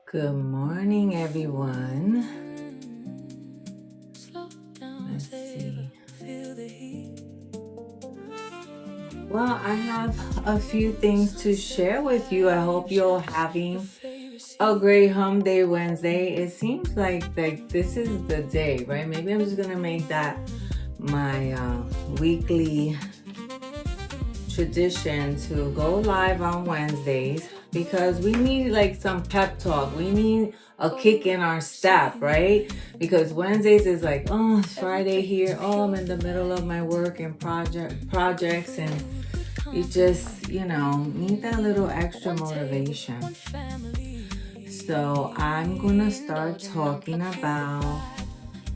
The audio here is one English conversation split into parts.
Good morning, everyone. Let's see. Well, I have a few things to share with you. I hope you're having a great Hump Day Wednesday. It seems like this is the day, right? Maybe I'm just gonna make that my weekly tradition to go live on Wednesdays because we need like some pep talk. We need a kick in our step, right? Because Wednesdays is like, oh, it's Friday here. Oh, I'm in the middle of my work and projects, and you just, need that little extra motivation. So I'm gonna start talking about.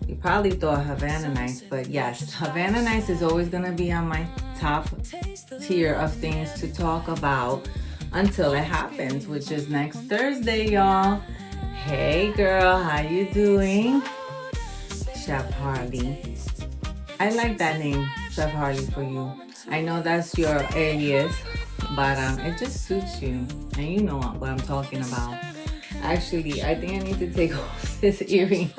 You probably thought Havana Nights, but yes, Havana Nights is always gonna be on my top tier of things to talk about until it happens, which is next Thursday, y'all. Hey girl, how you doing? Chef Harley. I like that name, Chef Harley, for you. I know that's your alias, but it just suits you, and you know what I'm talking about. Actually, I think I need to take off this earring.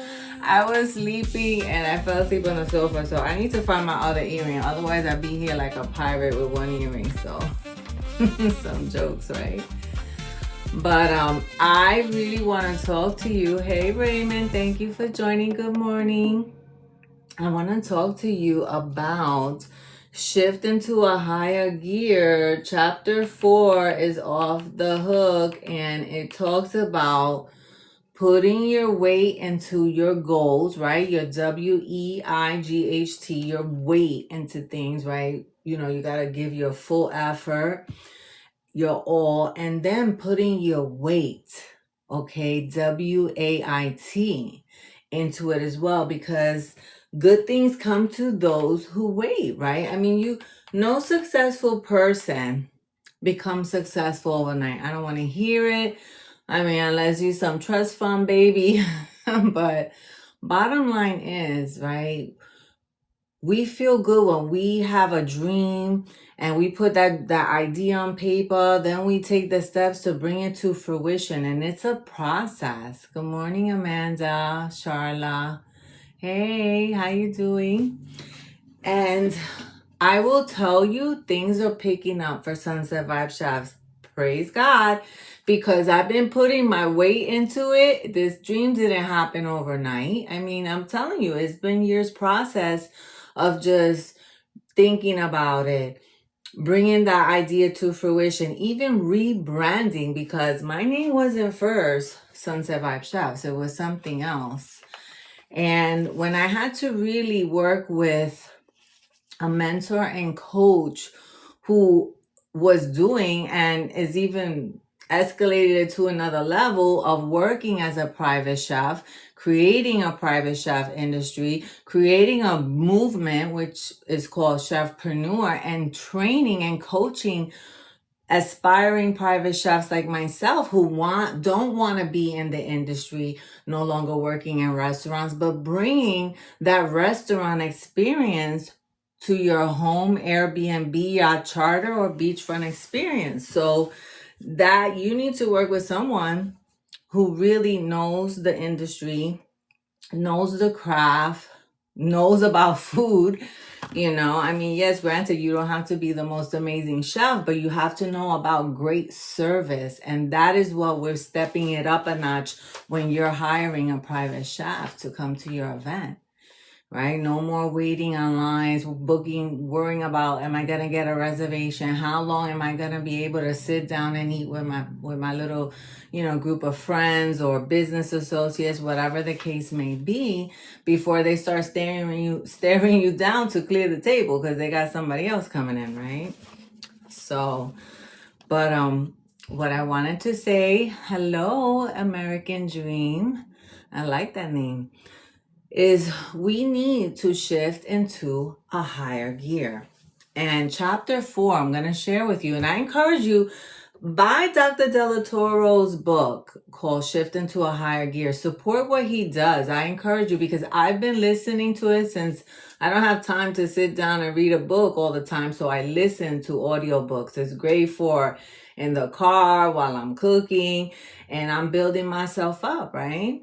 I was sleeping and I fell asleep on the sofa, so I need to find my other earring. Otherwise, I'd be here like a pirate with one earring. So, some jokes, right? But I really want to talk to you. Hey, Raymond, thank you for joining. Good morning. I want to talk to you about shift into a higher gear. Chapter 4 is off the hook, and it talks about putting your weight into your goals, right? Your WEIGHT, your weight into things, right? You got to give your full effort, your all, and then putting your weight, okay? WAIT into it as well, because good things come to those who wait, right? I mean, no successful person becomes successful overnight. I don't want to hear it. I mean, unless you some trust fund baby. But bottom line is, right, we feel good when we have a dream and we put that idea on paper, then we take the steps to bring it to fruition, and it's a process. Good morning, Amanda, Charla. Hey, how you doing? And I will tell you, things are picking up for Sunset Vibe Chefs. Praise God, because I've been putting my weight into it. This dream didn't happen overnight. I mean, I'm telling you, it's been years process of just thinking about it, bringing that idea to fruition, even rebranding, because my name wasn't first Sunset Vibe Chefs. It was something else. And when I had to really work with a mentor and coach who was doing and is even escalated to another level of working as a private chef, creating a private chef industry, creating a movement which is called Chefpreneur, and training and coaching aspiring private chefs like myself who don't want to be in the industry, no longer working in restaurants, but bringing that restaurant experience to your home, Airbnb, yacht charter, or beachfront experience. So that you need to work with someone who really knows the industry, knows the craft, knows about food. I mean, yes, granted, you don't have to be the most amazing chef, but you have to know about great service. And that is what we're stepping it up a notch when you're hiring a private chef to come to your event, right? No more waiting on lines, booking, worrying about, am I going to get a reservation? How long am I going to be able to sit down and eat with my little, group of friends or business associates, whatever the case may be, before they start staring you down to clear the table because they got somebody else coming in, right? So, but what I wanted to say, hello, American Dream. I like that name. Is we need to shift into a higher gear. And chapter 4, I'm going to share with you, and I encourage you, buy Dr. Delatoro's book called Shift into a Higher Gear. Support what he does. I encourage you, because I've been listening to it since I don't have time to sit down and read a book all the time. So I listen to audiobooks. It's great for in the car, while I'm cooking, and I'm building myself up, right?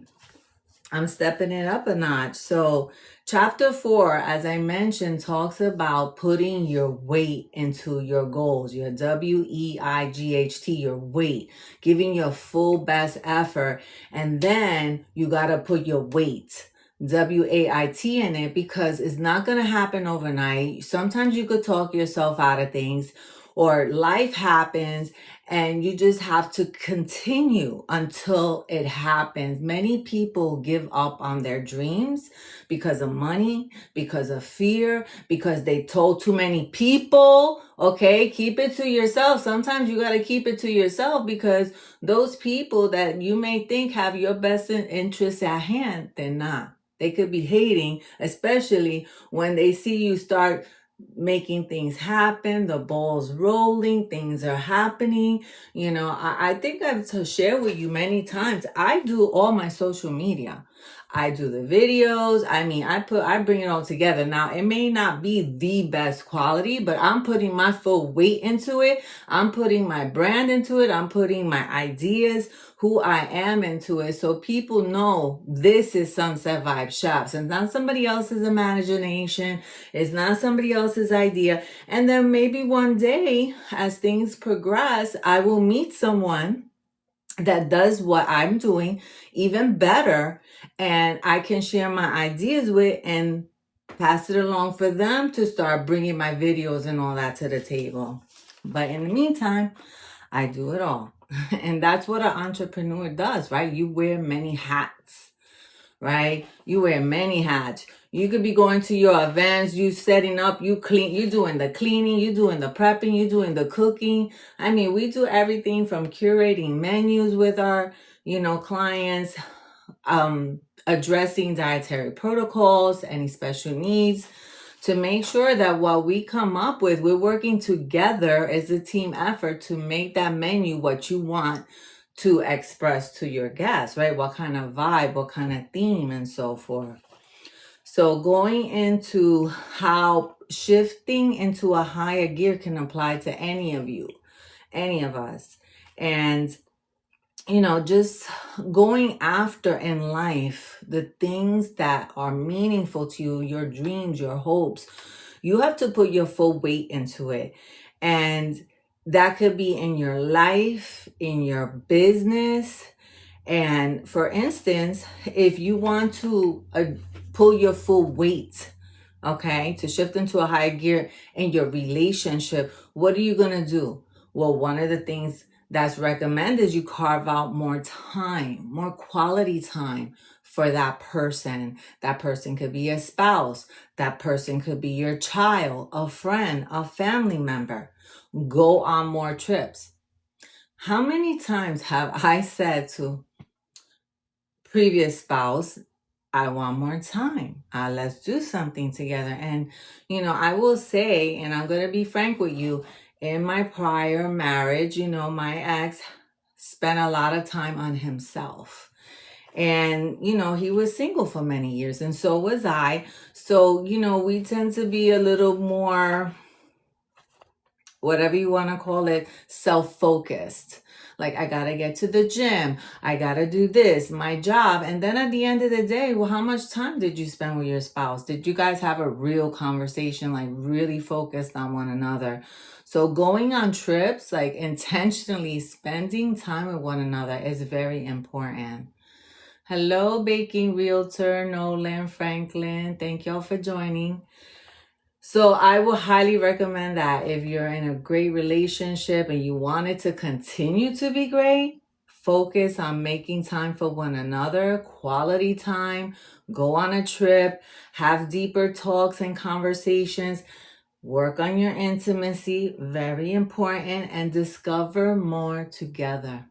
I'm stepping it up a notch. So, chapter 4, as I mentioned, talks about putting your weight into your goals, your WEIGHT, your weight, giving your full best effort. And then you got to put your weight, WAIT, in it, because it's not going to happen overnight. Sometimes you could talk yourself out of things, or life happens and you just have to continue until it happens. Many people give up on their dreams because of money, because of fear, because they told too many people. Okay, keep it to yourself. Sometimes you got to keep it to yourself, because those people that you may think have your best interests at hand, they're not. They could be hating, especially when they see you start making things happen, the ball's rolling, things are happening. You know, I think I've shared with you many times, I do all my social media. I do the videos. I mean, I bring it all together. Now, it may not be the best quality, but I'm putting my full weight into it. I'm putting my brand into it. I'm putting my ideas, who I am, into it. So people know this is Sunset Vibe Shops, and not somebody else's imagination. It's not somebody else's idea. And then maybe one day, as things progress, I will meet someone that does what I'm doing even better, and I can share my ideas with and pass it along for them to start bringing my videos and all that to the table. But in the meantime, I do it all. And that's what an entrepreneur does, right? You wear many hats, right? You wear many hats. You could be going to your events, you setting up, you doing the cleaning, you doing the prepping, you doing the cooking. I mean, we do everything from curating menus with our, clients, addressing dietary protocols, any special needs, to make sure that what we come up with, we're working together as a team effort to make that menu what you want to express to your guests, right? What kind of vibe, what kind of theme, and so forth. So going into how shifting into a higher gear can apply to any of you, any of us. And, just going after in life the things that are meaningful to you, your dreams, your hopes, you have to put your full weight into it. And that could be in your life, in your business. And for instance, if you want to pull your full weight, okay, to shift into a higher gear in your relationship, what are you going to do? Well, one of the things that's recommended is you carve out more time, more quality time for that person. That person could be a spouse. That person could be your child, a friend, a family member. Go on more trips. How many times have I said to previous spouse, I want more time. Let's do something together. And, I will say, and I'm going to be frank with you, in my prior marriage, my ex spent a lot of time on himself. And, he was single for many years, and so was I. So, we tend to be a little more, whatever you want to call it, self-focused. Like, I got to get to the gym. I got to do this, my job. And then at the end of the day, well, how much time did you spend with your spouse? Did you guys have a real conversation, like really focused on one another? So going on trips, like intentionally spending time with one another, is very important. Hello, Baking Realtor, Nolan, Franklin. Thank y'all for joining. So I would highly recommend that if you're in a great relationship and you want it to continue to be great, focus on making time for one another, quality time, go on a trip, have deeper talks and conversations, work on your intimacy, very important, and discover more together.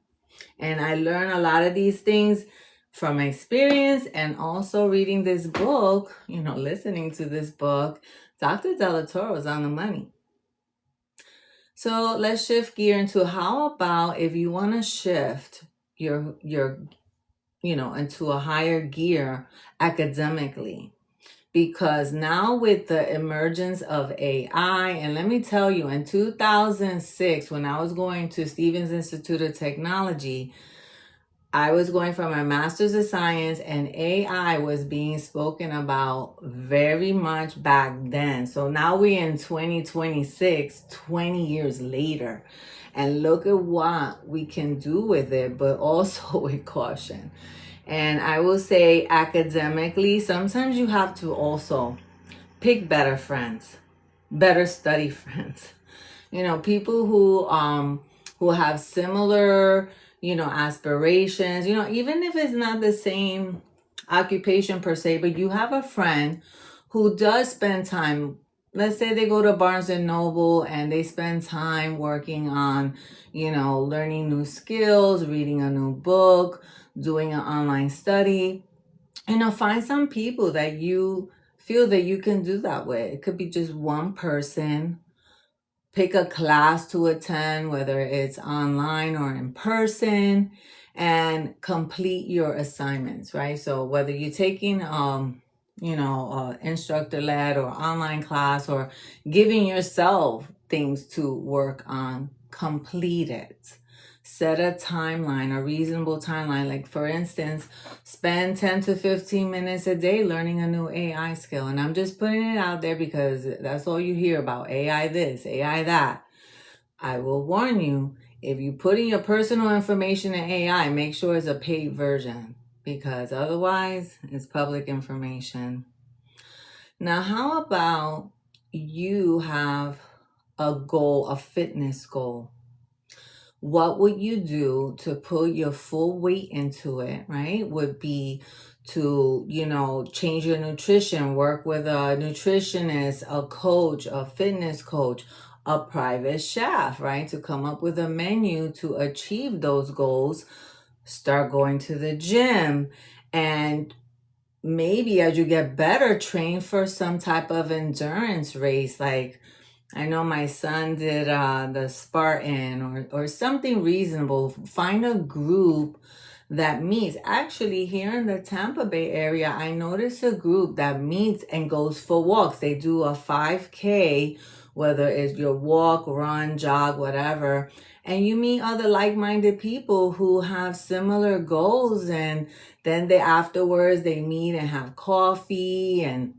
And I learned a lot of these things from experience, and also reading this book, listening to this book. Dr. Della Toro is on the money. So let's shift gear into, how about if you want to shift your into a higher gear academically? Because now with the emergence of AI, and let me tell you, in 2006, when I was going to Stevens Institute of Technology, I was going for my master's of science, and AI was being spoken about very much back then. So now we're in 2026, 20 years later, and look at what we can do with it, but also with caution. And I will say, academically, sometimes you have to also pick better friends, better study friends. People who have similar, aspirations, even if it's not the same occupation per se, but you have a friend who does spend time. Let's say they go to Barnes and Noble and they spend time working on, learning new skills, reading a new book, doing an online study. Find some people that you feel that you can do that with. It could be just one person. Pick a class to attend, whether it's online or in person, and complete your assignments, right? So whether you're taking, instructor led or online class, or giving yourself things to work on, complete it. Set a timeline, a reasonable timeline. Like, for instance, spend 10 to 15 minutes a day learning a new AI skill. And I'm just putting it out there because that's all you hear about: AI this, AI that. I will warn you, if you put in your personal information in AI, make sure it's a paid version, because otherwise it's public information. Now, how about you have a goal, a fitness goal? What would you do to put your full weight into it, right? Would be to, change your nutrition, work with a nutritionist, a coach, a fitness coach, a private chef, right? To come up with a menu to achieve those goals. Start going to the gym, and maybe as you get better, train for some type of endurance race. Like, I know my son did the Spartan, or something reasonable. Find a group that meets. Actually, here in the Tampa Bay area, I noticed a group that meets and goes for walks. They do a 5K, whether it's your walk, run, jog, whatever. And you meet other like-minded people who have similar goals. And then afterwards, they meet and have coffee and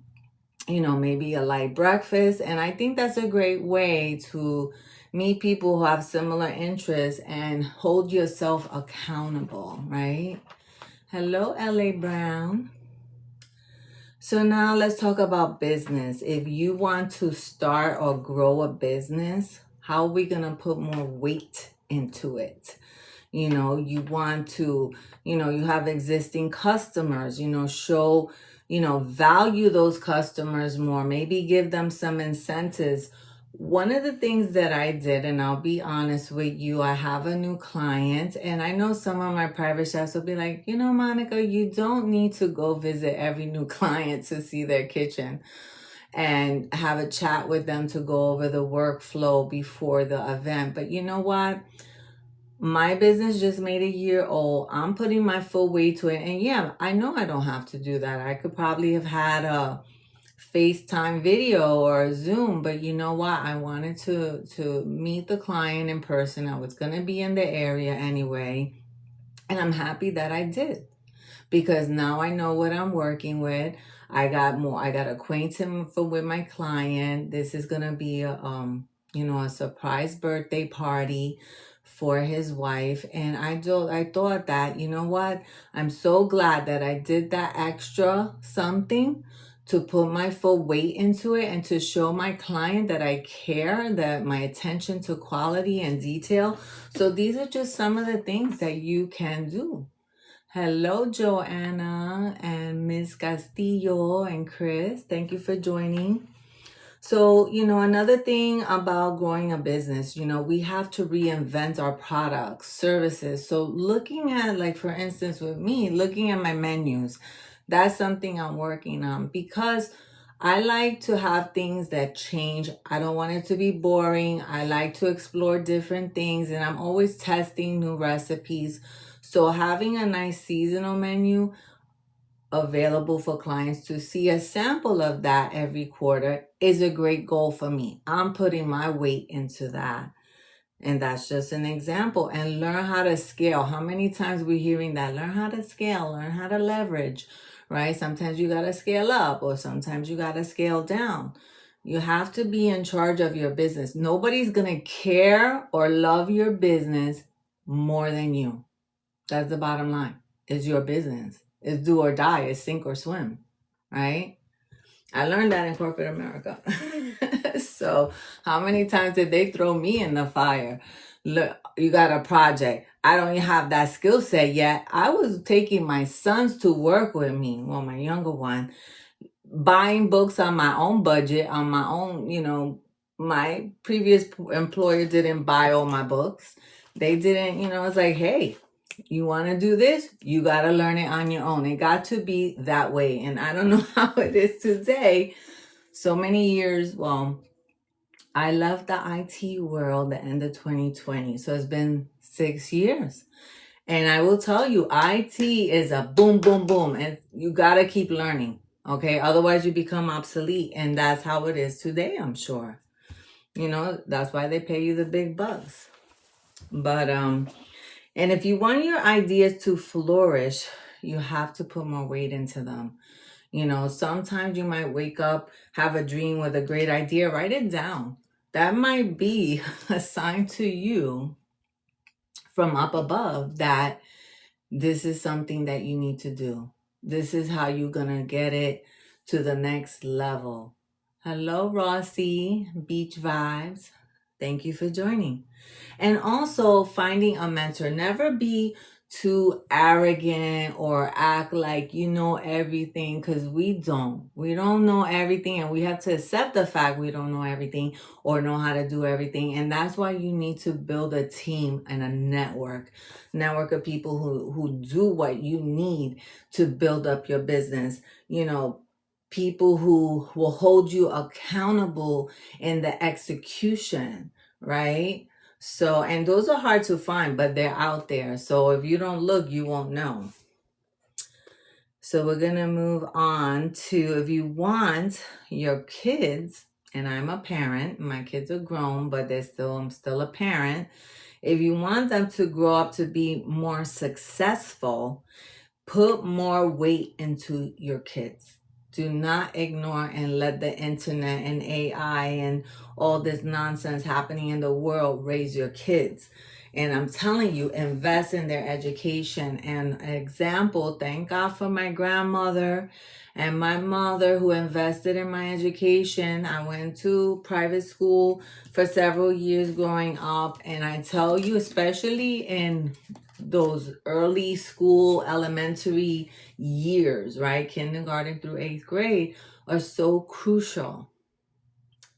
maybe a light breakfast. And I think that's a great way to meet people who have similar interests and hold yourself accountable, right? Hello, LA Brown. So now let's talk about business. If you want to start or grow a business, how are we going to put more weight into it? You want to, you have existing customers, show, value those customers more, maybe give them some incentives. One of the things that I did, and I'll be honest with you, I have a new client, and I know some of my private chefs will be like, Monica, you don't need to go visit every new client to see their kitchen and have a chat with them to go over the workflow before the event. But you know what? My business just made a year old. I'm putting my full weight to it. And yeah, I know I don't have to do that. I could probably have had a FaceTime video or a Zoom, but you know what? I wanted to meet the client in person. I was going to be in the area anyway. And I'm happy that I did, because now I know what I'm working with. I got acquainted with my client. This is going to be a surprise birthday party for his wife. And I thought that, you know what? I'm so glad that I did that extra something to put my full weight into it and to show my client that I care, that my attention to quality and detail. So these are just some of the things that you can do. Hello, Joanna and Ms. Castillo and Chris. Thank you for joining. So, another thing about growing a business, we have to reinvent our products, services. So looking at, like, for instance, with me, looking at my menus, that's something I'm working on, because I like to have things that change. I don't want it to be boring. I like to explore different things, and I'm always testing new recipes. So having a nice seasonal menu available for clients to see a sample of that every quarter is a great goal for me. I'm putting my weight into that. And that's just an example. And learn how to scale. How many times we're hearing that? Learn how to scale, learn how to leverage, right? Sometimes you got to scale up or sometimes you got to scale down. You have to be in charge of your business. Nobody's going to care or love your business more than you. That's the bottom line. It's your business. It's do or die. It's sink or swim, right? I learned that in corporate America. So how many times did they throw me in the fire? Look, you got a project. I don't even have that skill set yet. I was taking my sons to work with me. Well, my younger one, buying books on my own budget, on my own, my previous employer didn't buy all my books. They didn't, it's like, hey, you want to do this? You got to learn it on your own. It got to be that way. And I don't know how it is today. So many years, well, I left the IT world the end of 2020. So it's been 6 years. And I will tell you, IT is a boom, boom, boom. And you got to keep learning. Okay. Otherwise you become obsolete. And that's how it is today, I'm sure. That's why they pay you the big bucks. But, and if you want your ideas to flourish, you have to put more weight into them. Sometimes you might wake up, have a dream with a great idea, write it down. That might be a sign to you from up above that this is something that you need to do. This is how you're going to get it to the next level. Hello, Rossi, Beach Vibes. Thank you for joining. And also finding a mentor. Never be too arrogant or act like you know everything, because we don't know everything, and we have to accept the fact we don't know everything or know how to do everything. And that's why you need to build a team and a network of people who do what you need to build up your business. People who will hold you accountable in the execution, right? So, and those are hard to find, but they're out there. So if you don't look, you won't know. So we're going to move on to, if you want your kids, and I'm a parent, my kids are grown, but I'm still a parent. If you want them to grow up to be more successful, put more weight into your kids. Do not ignore and let the internet and AI and all this nonsense happening in the world raise your kids. And I'm telling you, invest in their education. And an example, thank God for my grandmother and my mother who invested in my education. I went to private school for several years growing up. And I tell you, especially in those early school, elementary years, right? Kindergarten through 8th grade are so crucial.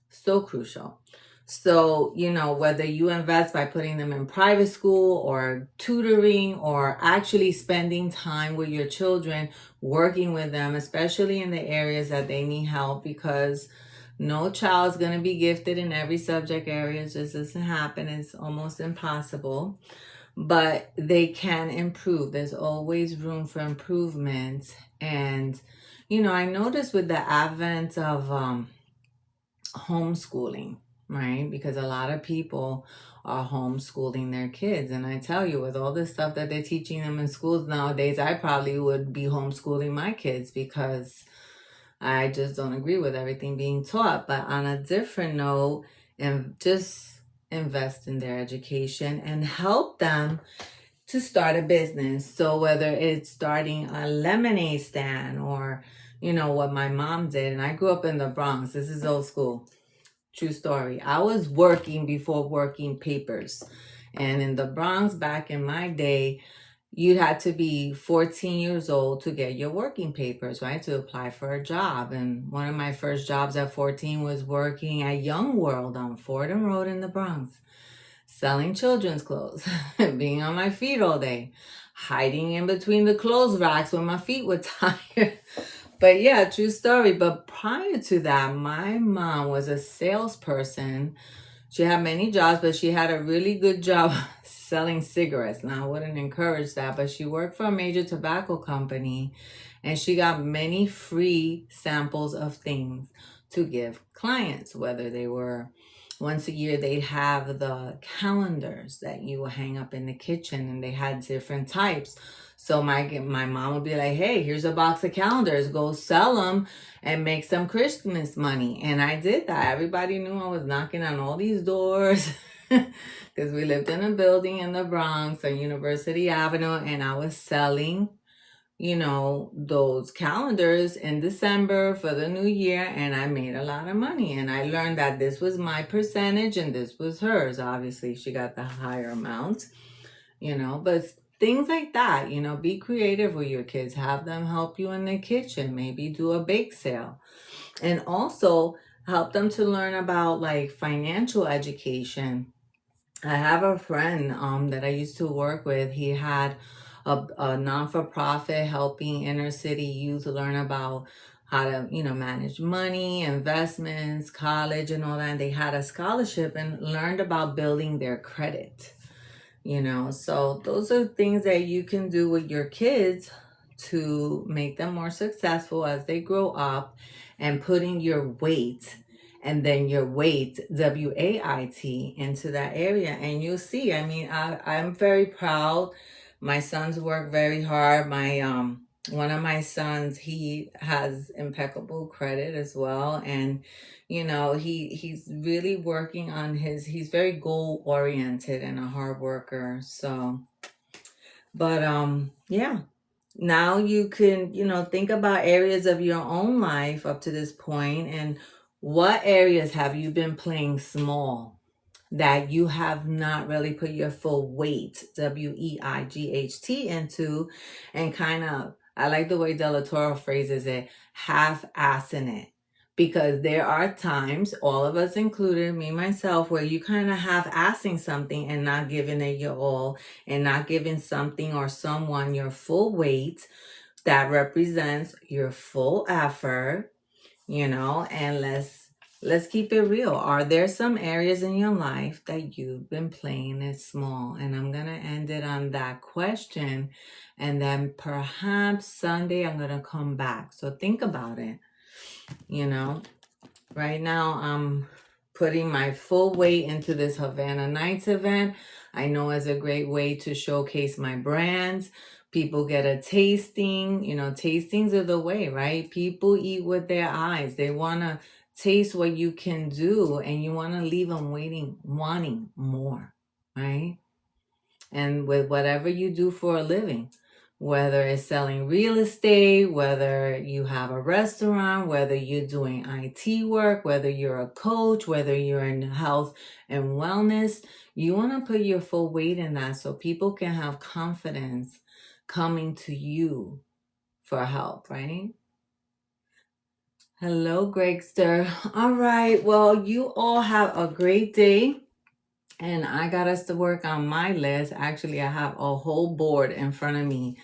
So crucial. So, whether you invest by putting them in private school or tutoring or actually spending time with your children, working with them, especially in the areas that they need help, because no child's going to be gifted in every subject area. It just doesn't happen. It's almost impossible. But they can improve. There's always room for improvement. And, I noticed with the advent of homeschooling, right? Because a lot of people are homeschooling their kids. And I tell you, with all this stuff that they're teaching them in schools nowadays, I probably would be homeschooling my kids because I just don't agree with everything being taught. But on a different note, and just invest in their education and help them to start a business. So whether it's starting a lemonade stand or, what my mom did, and I grew up in the Bronx. This is old school. True story. I was working before working papers. And in the Bronx back in my day, you had to be 14 years old to get your working papers, right? To apply for a job. And one of my first jobs at 14 was working at Young World on Fordham Road in the Bronx, selling children's clothes, being on my feet all day, hiding in between the clothes racks when my feet were tired. But yeah, true story. But prior to that, my mom was a salesperson. She had many jobs, but she had a really good job selling cigarettes. Now, I wouldn't encourage that, but she worked for a major tobacco company, and she got many free samples of things to give clients, whether they were once a year, they'd have the calendars that you would hang up in the kitchen, and they had different types. So my mom would be like, hey, here's a box of calendars, go sell them and make some Christmas money. And I did that. Everybody knew I was knocking on all these doors because we lived in a building in the Bronx on University Avenue, and I was selling, you know, those calendars in December for the new year, and I made a lot of money. And I learned that this was my percentage and this was hers. Obviously, she got the higher amount, you know, but things like that, you know, be creative with your kids. Have them help you in the kitchen, maybe do a bake sale, and also help them to learn about like financial education. I have a friend that I used to work with. He had a non-for-profit helping inner city youth learn about how to, you know, manage money, investments, college, and all that. And they had a scholarship and learned about building their credit, you know. So those are things that you can do with your kids to make them more successful as they grow up, and putting your weight, and then your weight, WAIT, into that area. And you'll see, I mean, I'm very proud. My sons work very hard. My one of my sons, he has impeccable credit as well, and you know, he's really working on he's very goal oriented and a hard worker. So, but yeah, now you can, you know, think about areas of your own life up to this point, and what areas have you been playing small that you have not really put your full weight, WEIGHT, into, and kind of, I like the way Della Toro phrases it, half-assing it. Because there are times, all of us included, me, myself, where you kind of half-assing something and not giving it your all, and not giving something or someone your full weight that represents your full effort, you know. And let's keep it real. Are there some areas in your life that you've been playing it small? And I'm going to end it on that question. And then perhaps Sunday I'm going to come back. So think about it. You know, right now I'm putting my full weight into this Havana Nights event. I know it's a great way to showcase my brands. People get a tasting. You know, tastings are the way, right? People eat with their eyes. They want to taste what you can do, and you want to leave them wanting more, right? And with whatever you do for a living, whether it's selling real estate, whether you have a restaurant, whether you're doing IT work, whether you're a coach, whether you're in health and wellness, you want to put your full weight in that so people can have confidence coming to you for help, right? Hello, Gregster. All right. Well, you all have a great day. And I got us to work on my list. Actually, I have a whole board in front of me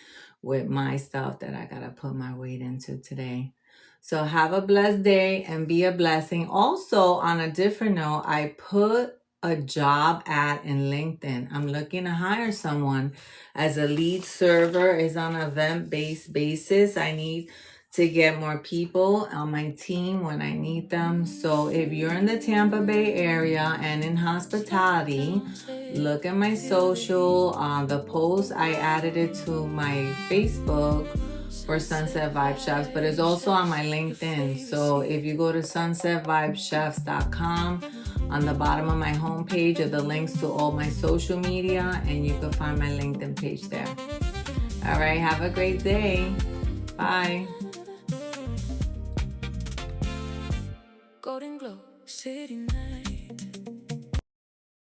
with my stuff that I got to put my weight into today. So have a blessed day and be a blessing. Also, on a different note, I put a job ad in LinkedIn. I'm looking to hire someone as a lead server. Is on an event-based basis. I need to get more people on my team when I need them. So if you're in the Tampa Bay area and in hospitality, look at my social. The post, I added it to my Facebook for Sunset Vibe Chefs, but it's also on my LinkedIn. So if you go to sunsetvibechefs.com, on the bottom of my homepage are the links to all my social media, and you can find my LinkedIn page there. All right, have a great day. Bye. Golden glow, city night.